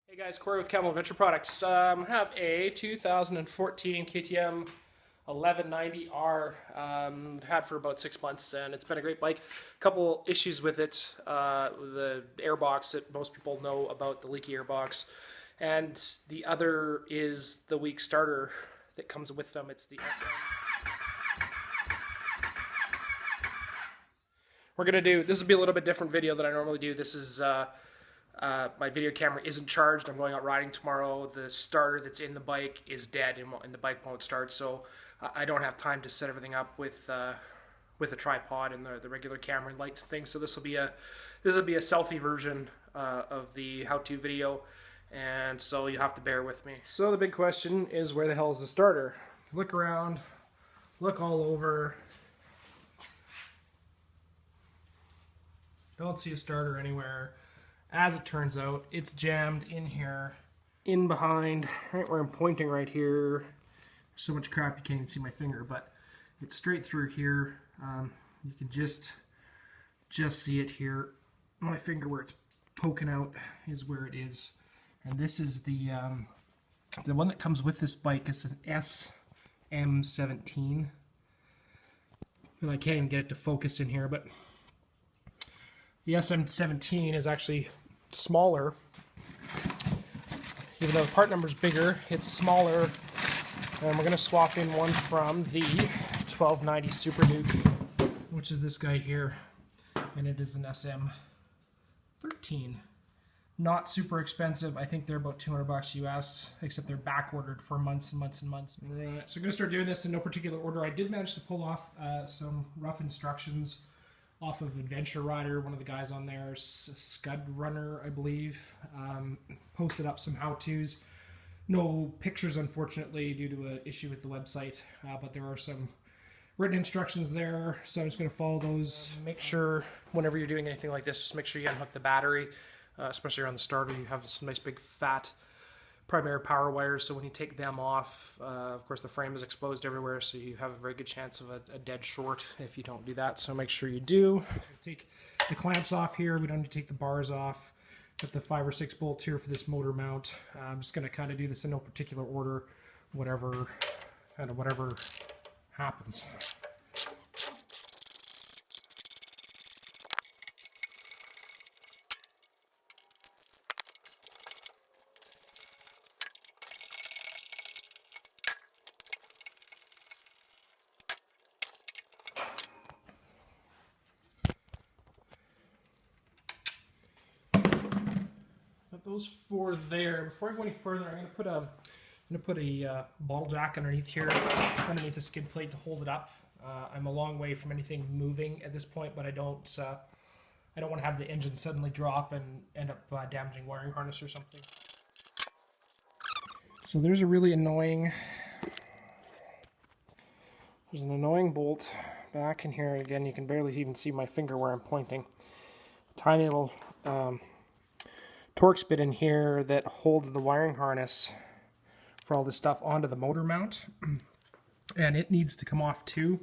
Hey guys, Corey with Camel Adventure Products. Have a 2014 KTM 1190R. Had for about 6 months, and it's been a great bike. Couple issues with it: the airbox that most people know about, the leaky airbox, and the other is the weak starter that comes with them. It's the SM. We're gonna do this. Will be a little bit different video than I normally do. This is. My video camera isn't charged. I'm going out riding tomorrow. The starter that's in the bike is dead and the bike won't start, so I don't have time to set everything up with a tripod and the regular camera and lights and things. So this will be a selfie version of the how-to video, and so you have to bear with me. So the big question is, where the hell is the starter? Look around, look all over. Don't see a starter anywhere. As it turns out, it's jammed in here, in behind, right where I'm pointing right here. So much crap you can't even see my finger, but it's straight through here. You can just see it here. My finger where it's poking out is where it is. And this is the one that comes with this bike. Is an SM17. And I can't even get it to focus in here, but the SM17 is actually smaller. Even though the part number is bigger, it's smaller. And we're going to swap in one from the 1290 SuperDuke, which is this guy here. And it is an SM13. Not super expensive. I think they're about $200 US, except they're back ordered for months and months and months. Right. So I'm going to start doing this in no particular order. I did manage to pull off some rough instructions off of Adventure Rider. One of the guys on there, Scud Runner, I believe, posted up some how-tos. No pictures, unfortunately, due to an issue with the website, but there are some written instructions there, so I'm just going to follow those. Make sure, whenever you're doing anything like this, just make sure you unhook the battery, especially around the starter. You have some nice big fat primary power wires, so when you take them off, of course the frame is exposed everywhere, so you have a very good chance of a dead short if you don't do that, so make sure you do. Take the clamps off here. We don't need to take the bars off. Got the 5 or 6 bolts here for this motor mount. I'm just going to kind of do this in no particular order, whatever happens. Those 4 there. Before I go any further, I'm going to put a bottle jack underneath here, underneath the skid plate to hold it up. I'm a long way from anything moving at this point, but I don't want to have the engine suddenly drop and end up damaging wiring harness or something. So there's an annoying bolt back in here. Again, you can barely even see my finger where I'm pointing. Tiny little Torx bit in here that holds the wiring harness for all this stuff onto the motor mount, and it needs to come off too,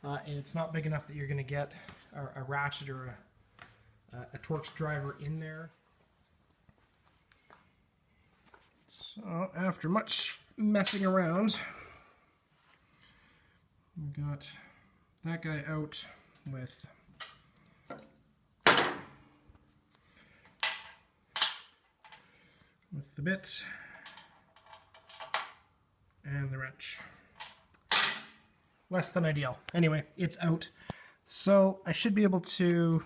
and it's not big enough that you're going to get a ratchet or a Torx driver in there. So after much messing around, we got that guy out with the bit and the wrench. Less than ideal. Anyway, it's out. So I should be able to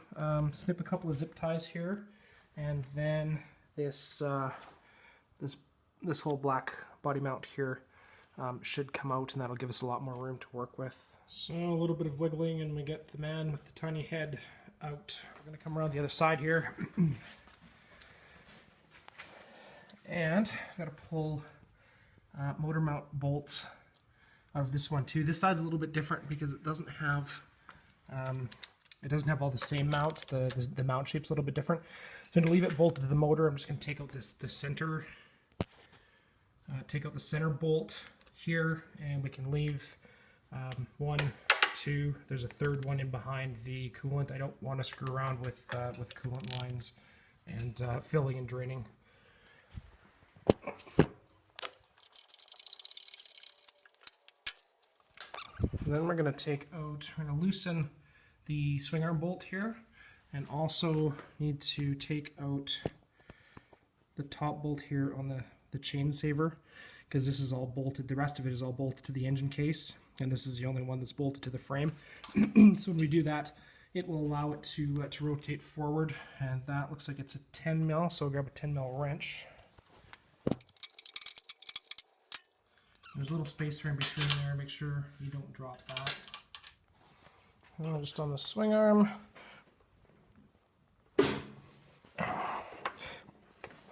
snip a couple of zip ties here, and then this this whole black body mount here should come out, and that'll give us a lot more room to work with. So a little bit of wiggling, and we get the man with the tiny head out. We're going to come around the other side here. And I've got to pull motor mount bolts out of this one too. This side's a little bit different because it doesn't have all the same mounts. The mount shape's a little bit different. So to leave it bolted to the motor, I'm just going to take out the center bolt here, and we can leave 1, 2. There's a third one in behind the coolant. I don't want to screw around with coolant lines and filling and draining And then we're going to take out, we're going to loosen the swing arm bolt here, and also need to take out the top bolt here on the chain saver, because this is all bolted. The rest of it is all bolted to the engine case, and this is the only one that's bolted to the frame. So when we do that, it will allow it to rotate forward, and that looks like it's a 10 mil, so I'll grab a 10 mil wrench. There's a little spacer in between there, make sure you don't drop that. And just on the swing arm.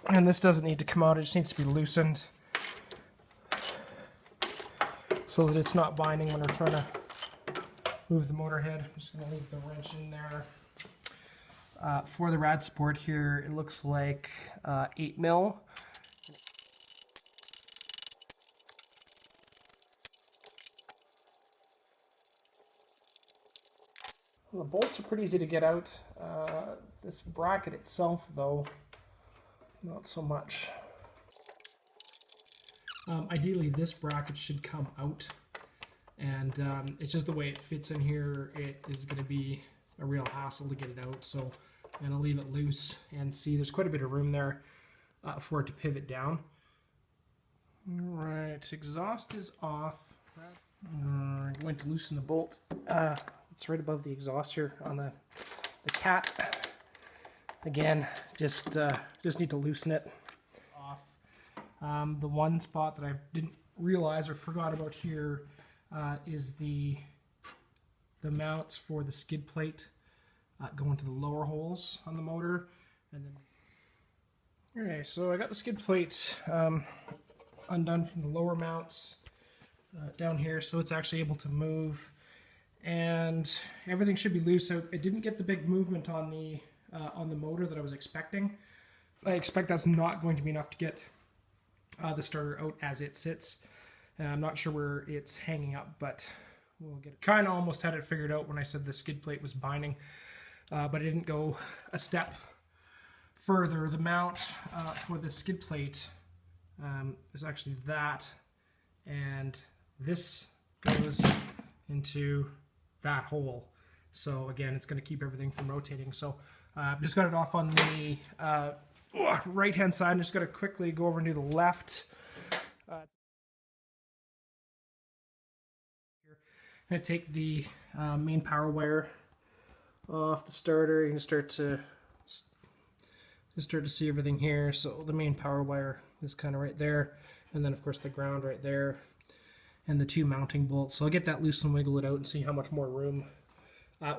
And this doesn't need to come out, it just needs to be loosened so that it's not binding when we're trying to move the motor head. I'm just going to leave the wrench in there. For the rad support here, it looks like 8 mil. Well, the bolts are pretty easy to get out. This bracket itself, though, not so much. Ideally, this bracket should come out, and it's just the way it fits in here. It is going to be a real hassle to get it out, so I'm going to leave it loose and see. There's quite a bit of room there for it to pivot down. All right, exhaust is off. I'm going to loosen the bolt. It's right above the exhaust here on the cat. Again, just need to loosen it off. The one spot that I didn't realize or forgot about here is the mounts for the skid plate going to the lower holes on the motor. And then, okay, so I got the skid plate undone from the lower mounts down here, so it's actually able to move, and everything should be loose. So it didn't get the big movement on the motor that I was expecting. I expect that's not going to be enough to get the starter out as it sits. I'm not sure where it's hanging up, but we'll get it. Kind of almost had it figured out when I said the skid plate was binding, but I didn't go a step further. The mount for the skid plate is actually that, and this goes into that hole. So again, it's going to keep everything from rotating. So just got it off on the right hand side. I'm just going to quickly go over and do the left. I'm going to take the main power wire off the starter. You can start to see everything here. So the main power wire is kind of right there, and then of course the ground right there, and the two mounting bolts. So I'll get that loose and wiggle it out and see how much more room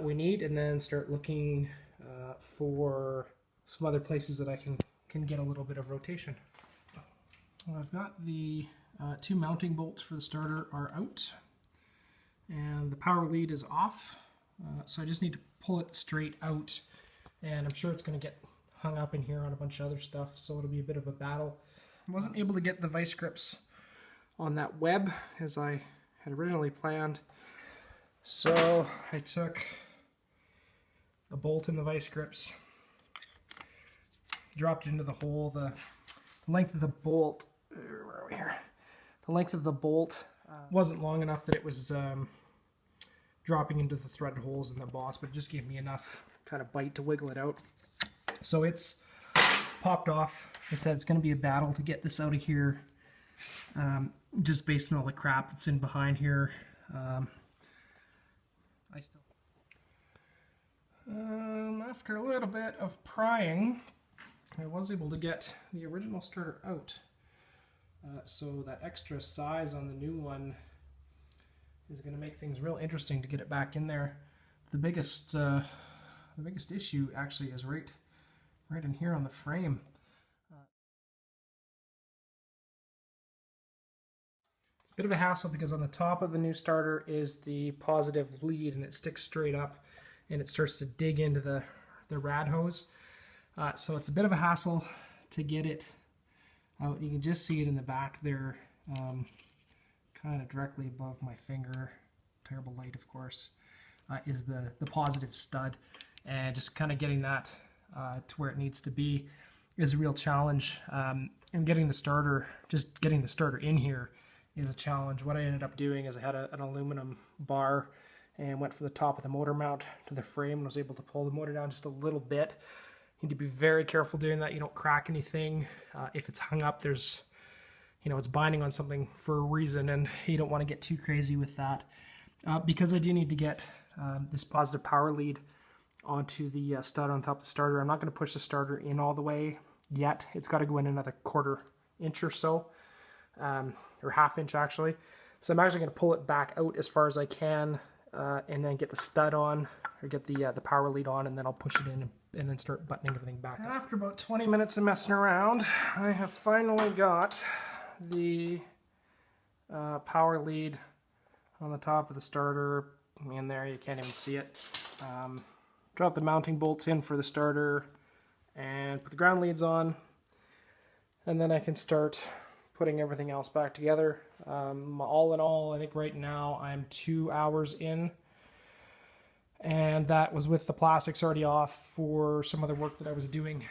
we need, and then start looking for some other places that I can get a little bit of rotation. Well, I've got the two mounting bolts for the starter are out, and the power lead is off, so I just need to pull it straight out, and I'm sure it's going to get hung up in here on a bunch of other stuff, so it'll be a bit of a battle. I wasn't able to get the vice grips on that web as I had originally planned, so I took a bolt in the vice grips, dropped it into the hole. The length of the bolt, where are we here? The length of the bolt wasn't long enough that it was dropping into the thread holes in the boss, but it just gave me enough kind of bite to wiggle it out. So it's popped off. Like I said, it's going to be a battle to get this out of here, just based on all the crap that's in behind here. After a little bit of prying, I was able to get the original starter out. So that extra size on the new one is going to make things real interesting to get it back in there. The biggest issue actually is right in here on the frame. It's a bit of a hassle because on the top of the new starter is the positive lead, and it sticks straight up and it starts to dig into the rad hose. So it's a bit of a hassle to get it out. You can just see it in the back there, kind of directly above my finger. Terrible light, of course, is the positive stud, and just kind of getting that to where it needs to be. is a real challenge. And getting the starter in here is a challenge. What I ended up doing is I had an aluminum bar and went from the top of the motor mount to the frame and was able to pull the motor down just a little bit. You need to be very careful doing that. You don't crack anything. If it's hung up, there's, it's binding on something for a reason, and you don't want to get too crazy with that. Because I do need to get this positive power lead onto the stud on top of the starter, I'm not going to push the starter in all the way yet. It's got to go in another 1/4 inch or so, or 1/2 inch actually. So I'm actually going to pull it back out as far as I can, and then get the stud on, or get the power lead on, and then I'll push it in and then start buttoning everything back up. After about 20 minutes of messing around, I have finally got the power lead on the top of the starter in there. You can't even see it. Drop the mounting bolts in for the starter and put the ground leads on, and then I can start putting everything else back together. All in all, I think right now I'm 2 hours in, and that was with the plastics already off for some other work that I was doing